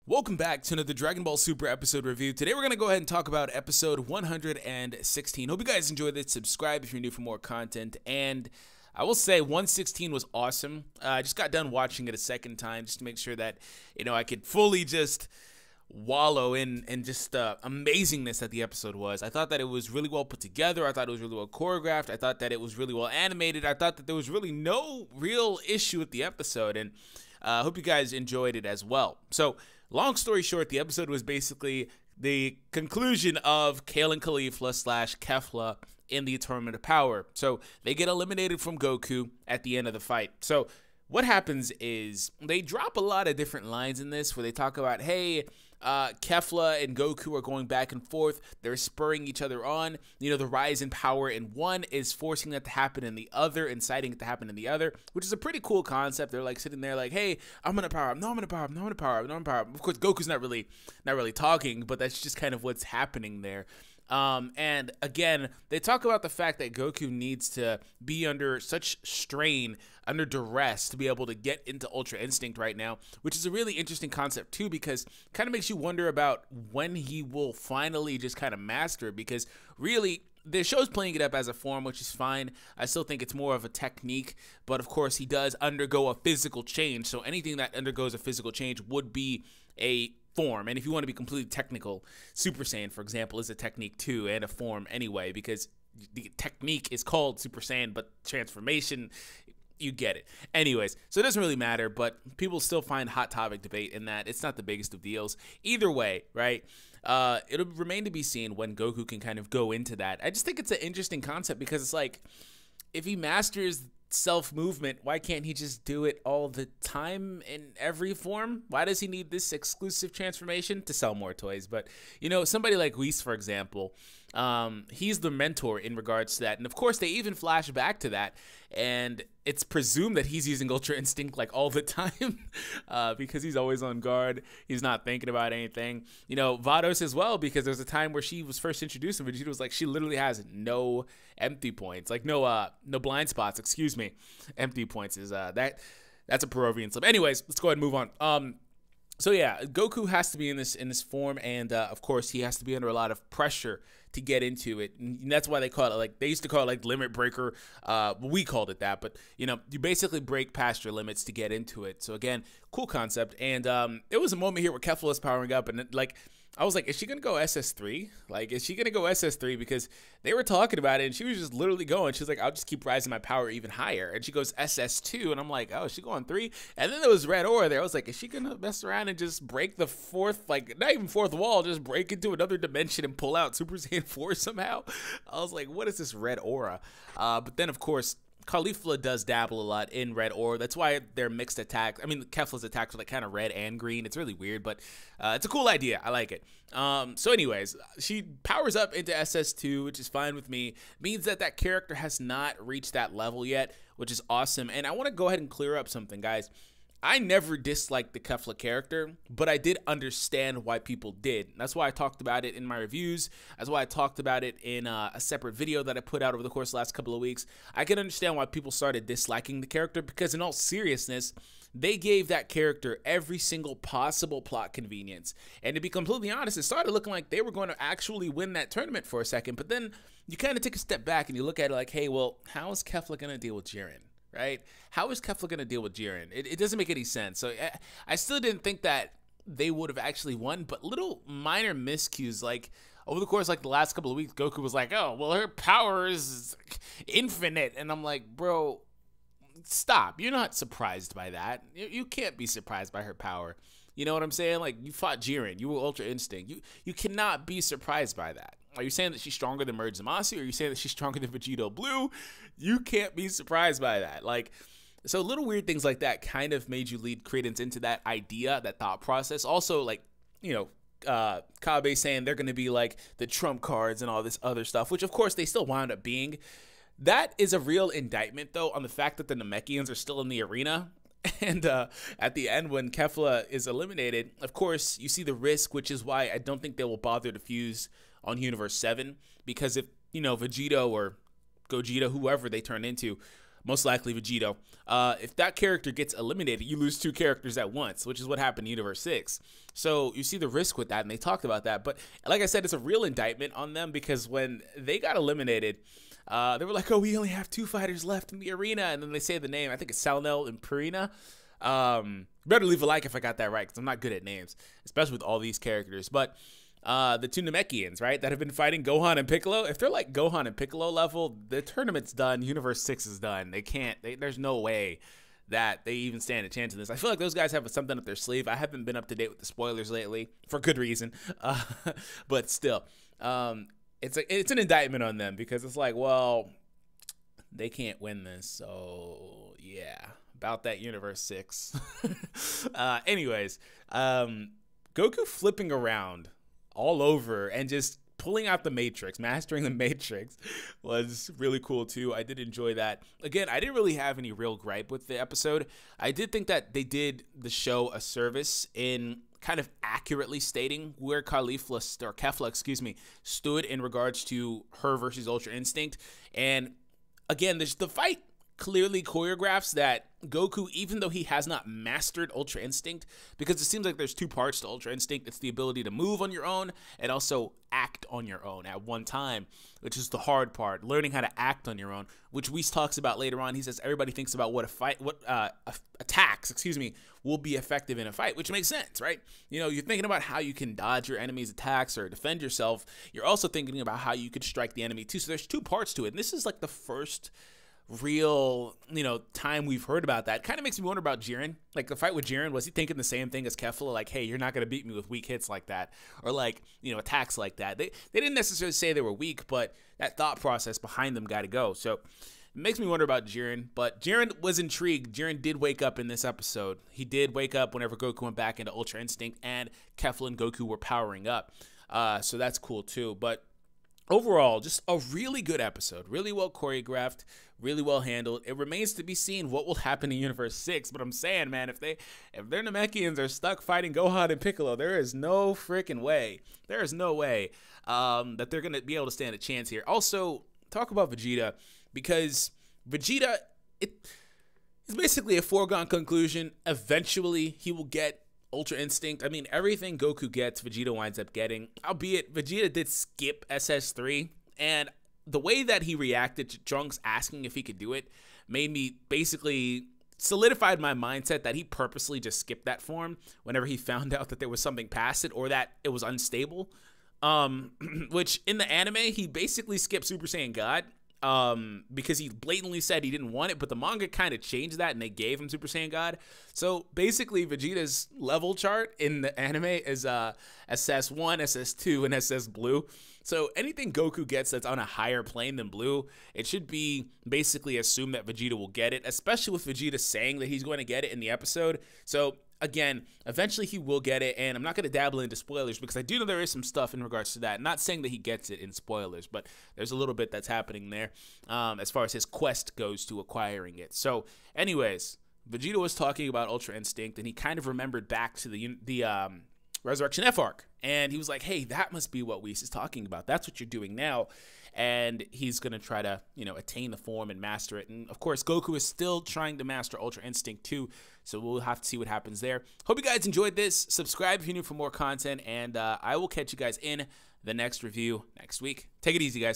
Welcome back to another Dragon Ball Super episode review. Today we're going to go ahead and talk about episode 116. Hope you guys enjoyed this. Subscribe if you're new for more content. And I will say 116 was awesome. I just got done watching it a second time just to make sure that, I could fully just wallow in just the amazingness that the episode was. I thought that it was really well put together. I thought it was really well choreographed. I thought that it was really well animated. I thought that there was really no real issue with the episode. And I hope you guys enjoyed it as well. So, long story short, the episode was basically the conclusion of Kale and Caulifla / Kefla in the Tournament of Power. So they get eliminated from Goku at the end of the fight. So what happens is they drop a lot of different lines in this where they talk about, hey, Kefla and Goku are going back and forth. They're spurring each other on. The rise in power in one is forcing that to happen in the other, inciting it to happen in the other, which is a pretty cool concept. They're like sitting there like, hey, I'm gonna power up. No, I'm gonna power up. No, I'm gonna power up. No, I'm gonna power up. Of course, Goku's not really talking, but that's just kind of what's happening there. And again, they talk about the fact that Goku needs to be under such strain, under duress to be able to get into Ultra Instinct right now, which is a really interesting concept too, because it kind of makes you wonder about when he will finally just kind of master it, because really the show's playing it up as a form, which is fine. I still think it's more of a technique, but of course he does undergo a physical change, so anything that undergoes a physical change would be a form. And if you want to be completely technical, Super Saiyan, for example, is a technique too and a form anyway, because the technique is called Super Saiyan, but transformation, you get it. Anyways, so it doesn't really matter, but people still find hot topic debate in that it's not the biggest of deals. Either way, right? It'll remain to be seen when Goku can kind of go into that. I just think it's an interesting concept because it's like, if he masters self-movement, why can't he just do it all the time in every form? Why does he need this exclusive transformation? To sell more toys. But somebody like Whis, for example, he's the mentor in regards to that, and of course they even flash back to that, and it's presumed that he's using Ultra Instinct like all the time because he's always on guard. He's not thinking about anything. Vados as well, because there's a time where she was first introduced and Vegeta was like, she literally has no empty points, like no blind spots, excuse me. Empty points is that's a Peruvian slip. Anyways, let's go ahead and move on. So yeah, Goku has to be in this form, and of course he has to be under a lot of pressure to get into it, and that's why they call it, like, they used to call it like limit breaker. We called it that, but you basically break past your limits to get into it. So again, cool concept. And it was a moment here where Kefla was powering up, and I was like, is she going to go SS3? Like, is she going to go SS3? Because they were talking about it, and she was just literally going. She was like, I'll just keep rising my power even higher. And she goes SS2, and I'm like, oh, is she going 3? And then there was Red Aura there. I was like, is she going to mess around and just break the fourth, like, not even fourth wall, just break into another dimension and pull out Super Saiyan 4 somehow? I was like, what is this Red Aura? But then, of course, Caulifla does dabble a lot in Red Aura. That's why they're mixed attacks. I mean, Kefla's attacks are like kind of red and green. It's really weird, but it's a cool idea. I like it. So anyways, she powers up into SS2, which is fine with me. Means that character has not reached that level yet, which is awesome. And I want to go ahead and clear up something, guys. I never disliked the Kefla character, but I did understand why people did. That's why I talked about it in my reviews. That's why I talked about it in a separate video that I put out over the course of the last couple of weeks. I can understand why people started disliking the character, because in all seriousness, they gave that character every single possible plot convenience. And to be completely honest, it started looking like they were going to actually win that tournament for a second. But then you kind of take a step back and you look at it like, hey, well, how is Kefla going to deal with Jiren? Right? How is Kefla going to deal with Jiren? It doesn't make any sense. So I still didn't think that they would have actually won, but little minor miscues, like over the course, like the last couple of weeks, Goku was like, oh, well, her power is infinite. And I'm like, bro, stop. You're not surprised by that. You can't be surprised by her power. You know what I'm saying? Like, you fought Jiren. You were Ultra Instinct. You cannot be surprised by that. Are you saying that she's stronger than Merge Zamasu? Or are you saying that she's stronger than Vegito Blue? You can't be surprised by that. Like, so little weird things like that kind of made you lead credence into that idea, that thought process. Also, like, Kabe saying they're going to be like the trump cards and all this other stuff, which of course they still wound up being. That is a real indictment, though, on the fact that the Namekians are still in the arena. And at the end, when Kefla is eliminated, of course, you see the risk, which is why I don't think they will bother to fuse on Universe 7. Because if, Vegito or Gogeta, whoever they turn into, most likely Vegito. If that character gets eliminated, you lose 2 characters at once, which is what happened in Universe 6. So you see the risk with that, and they talked about that. But like I said, it's a real indictment on them, because when they got eliminated, they were like, oh, we only have 2 fighters left in the arena. And then they say the name. I think it's Salnel and Purina. Better leave a like if I got that right, because I'm not good at names, especially with all these characters. But the 2 Namekians, right, that have been fighting Gohan and Piccolo, if they're like Gohan and Piccolo level, the tournament's done. Universe 6 is done. They can't, there's no way that they even stand a chance in this. I feel like those guys have something up their sleeve. I haven't been up to date with the spoilers lately, for good reason. But still, it's an indictment on them, because it's like, well, they can't win this. So yeah, about that Universe 6. Anyways, Goku flipping around all over and just pulling out the Matrix, mastering the Matrix, was really cool too. I did enjoy that. Again, I didn't really have any real gripe with the episode. I did think that they did the show a service in kind of accurately stating where Kefla, stood in regards to her versus Ultra Instinct. And again, the fight clearly choreographs that Goku, even though he has not mastered Ultra Instinct, because it seems like there's 2 parts to Ultra Instinct. It's the ability to move on your own and also act on your own at one time, which is the hard part, learning how to act on your own, which Whis talks about later on. He says everybody thinks about what attacks will be effective in a fight, which makes sense, right? You know, you're thinking about how you can dodge your enemy's attacks or defend yourself. You're also thinking about how you could strike the enemy too. So there's 2 parts to it, and this is like the first real, time we've heard about that. Kind of makes me wonder about Jiren. Like, the fight with Jiren, was he thinking the same thing as Kefla? Like, hey, you're not going to beat me with weak hits like that, or like, attacks like that. They didn't necessarily say they were weak, but that thought process behind them got to go. So it makes me wonder about Jiren, but Jiren was intrigued. Jiren did wake up in this episode. He did wake up whenever Goku went back into Ultra Instinct, and Kefla and Goku were powering up. So that's cool too. But overall, just a really good episode, really well choreographed, really well handled. It remains to be seen what will happen in Universe 6, but I'm saying, man, if their Namekians are stuck fighting Gohan and Piccolo, there is no freaking way. There is no way that they're going to be able to stand a chance here. Also, talk about Vegeta, because Vegeta, it's basically a foregone conclusion. Eventually, he will get Ultra Instinct. I mean, everything Goku gets, Vegeta winds up getting, albeit Vegeta did skip SS3, and the way that he reacted to Trunks asking if he could do it made me basically solidified my mindset that he purposely just skipped that form whenever he found out that there was something past it or that it was unstable. Which in the anime, he basically skipped Super Saiyan God. Because he blatantly said he didn't want it, but the manga kind of changed that and they gave him Super Saiyan God. So basically Vegeta's level chart in the anime is SS1, SS2, and SS Blue. So anything Goku gets that's on a higher plane than Blue, it should be basically assumed that Vegeta will get it, especially with Vegeta saying that he's going to get it in the episode. So again, eventually he will get it, and I'm not going to dabble into spoilers because I do know there is some stuff in regards to that. Not saying that he gets it in spoilers, but there's a little bit that's happening there as far as his quest goes to acquiring it. So anyways, Vegeta was talking about Ultra Instinct, and he kind of remembered back to the Resurrection F arc, and he was like, hey, that must be what Whis is talking about. That's what you're doing now. And he's going to try to, attain the form and master it. And, of course, Goku is still trying to master Ultra Instinct, too. So we'll have to see what happens there. Hope you guys enjoyed this. Subscribe if you're new for more content. And I will catch you guys in the next review next week. Take it easy, guys.